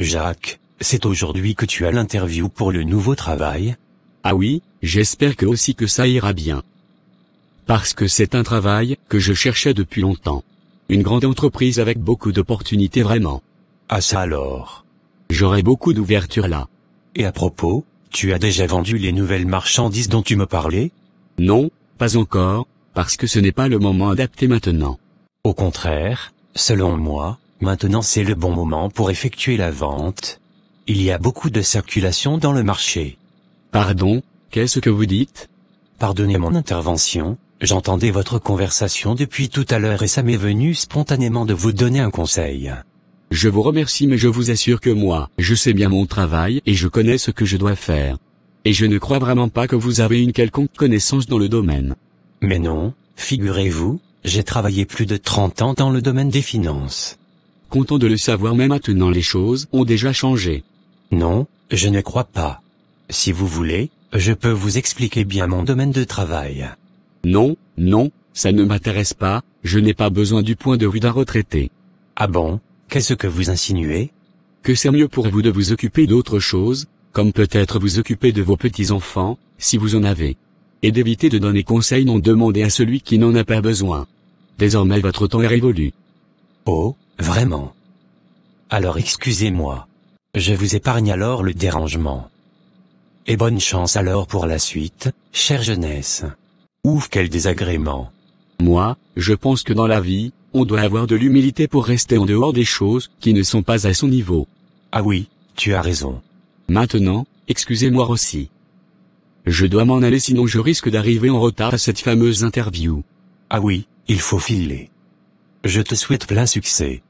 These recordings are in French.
Jacques, c'est aujourd'hui que tu as l'interview pour le nouveau travail? Ah oui, j'espère que aussi que ça ira bien. Parce que c'est un travail que je cherchais depuis longtemps. Une grande entreprise avec beaucoup d'opportunités vraiment. Ah ça alors. J'aurai beaucoup d'ouverture là. Et à propos, tu as déjà vendu les nouvelles marchandises dont tu me parlais? Non, pas encore, parce que ce n'est pas le moment adapté maintenant. Au contraire, selon moi, maintenant c'est le bon moment pour effectuer la vente. Il y a beaucoup de circulation dans le marché. Pardon, qu'est-ce que vous dites? Pardonnez mon intervention, j'entendais votre conversation depuis tout à l'heure et ça m'est venu spontanément de vous donner un conseil. Je vous remercie mais je vous assure que moi, je sais bien mon travail et je connais ce que je dois faire. Et je ne crois vraiment pas que vous avez une quelconque connaissance dans le domaine. Mais non, figurez-vous, j'ai travaillé plus de 30 ans dans le domaine des finances. Content de le savoir mais maintenant les choses ont déjà changé. Non, je ne crois pas. Si vous voulez, je peux vous expliquer bien mon domaine de travail. Non, non, ça ne m'intéresse pas, je n'ai pas besoin du point de vue d'un retraité. Ah bon? Qu'est-ce que vous insinuez? Que c'est mieux pour vous de vous occuper d'autre chose, comme peut-être vous occuper de vos petits-enfants, si vous en avez. Et d'éviter de donner conseil non demandé à celui qui n'en a pas besoin. Désormais votre temps est révolu. Oh, vraiment? Alors excusez-moi. Je vous épargne alors le dérangement. Et bonne chance alors pour la suite, chère jeunesse. Ouf quel désagrément. Moi, je pense que dans la vie, on doit avoir de l'humilité pour rester en dehors des choses qui ne sont pas à son niveau. Ah oui, tu as raison. Maintenant, excusez-moi aussi. Je dois m'en aller sinon je risque d'arriver en retard à cette fameuse interview. Ah oui, il faut filer. Je te souhaite plein succès.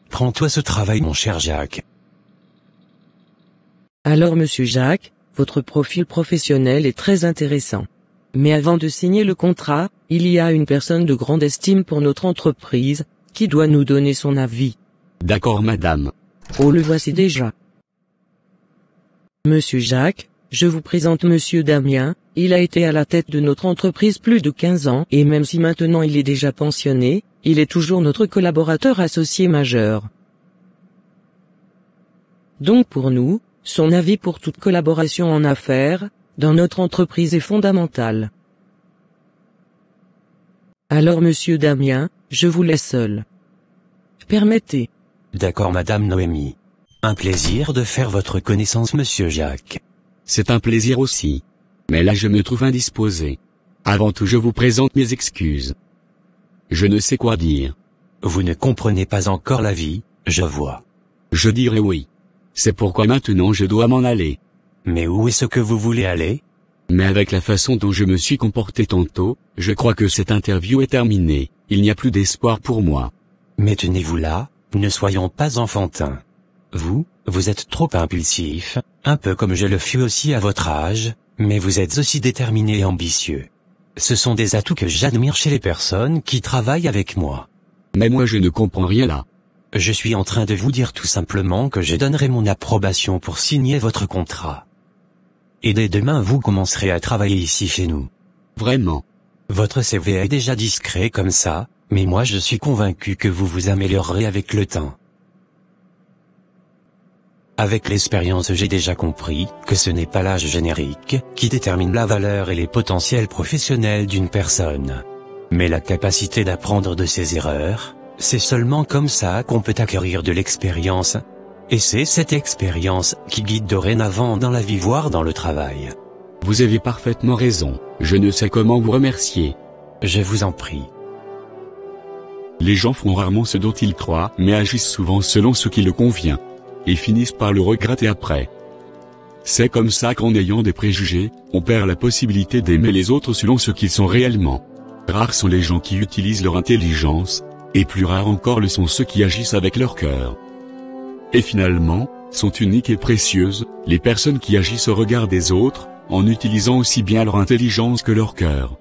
Prends-toi ce travail mon cher Jacques. Alors monsieur Jacques, votre profil professionnel est très intéressant. Mais avant de signer le contrat, il y a une personne de grande estime pour notre entreprise, qui doit nous donner son avis. D'accord madame. Oh le voici déjà. Monsieur Jacques, je vous présente monsieur Damien, il a été à la tête de notre entreprise plus de 15 ans et même si maintenant il est déjà pensionné, il est toujours notre collaborateur associé majeur. Donc pour nous, son avis pour toute collaboration en affaires, dans notre entreprise est fondamental. Alors monsieur Damien, je vous laisse seul. Permettez. D'accord madame Noémie. Un plaisir de faire votre connaissance monsieur Jacques. C'est un plaisir aussi. Mais là je me trouve indisposé. Avant tout je vous présente mes excuses. Je ne sais quoi dire. Vous ne comprenez pas encore la vie, je vois. Je dirais oui. C'est pourquoi maintenant je dois m'en aller. Mais où est-ce que vous voulez aller? Mais avec la façon dont je me suis comporté tantôt, je crois que cette interview est terminée, il n'y a plus d'espoir pour moi. Mais tenez-vous là, ne soyons pas enfantins. Vous êtes trop impulsif, un peu comme je le fus aussi à votre âge, mais vous êtes aussi déterminé et ambitieux. Ce sont des atouts que j'admire chez les personnes qui travaillent avec moi. Mais moi je ne comprends rien là. Je suis en train de vous dire tout simplement que je donnerai mon approbation pour signer votre contrat. Et dès demain vous commencerez à travailler ici chez nous. Vraiment. Votre CV est déjà discret comme ça, mais moi je suis convaincu que vous vous améliorerez avec le temps. Avec l'expérience j'ai déjà compris que ce n'est pas l'âge générique qui détermine la valeur et les potentiels professionnels d'une personne. Mais la capacité d'apprendre de ses erreurs, c'est seulement comme ça qu'on peut acquérir de l'expérience. Et c'est cette expérience qui guide dorénavant dans la vie voire dans le travail. Vous avez parfaitement raison, je ne sais comment vous remercier. Je vous en prie. Les gens font rarement ce dont ils croient mais agissent souvent selon ce qui leur convient. Et finissent par le regretter après. C'est comme ça qu'en ayant des préjugés, on perd la possibilité d'aimer les autres selon ce qu'ils sont réellement. Rares sont les gens qui utilisent leur intelligence, et plus rares encore le sont ceux qui agissent avec leur cœur. Et finalement, sont uniques et précieuses, les personnes qui agissent au regard des autres, en utilisant aussi bien leur intelligence que leur cœur.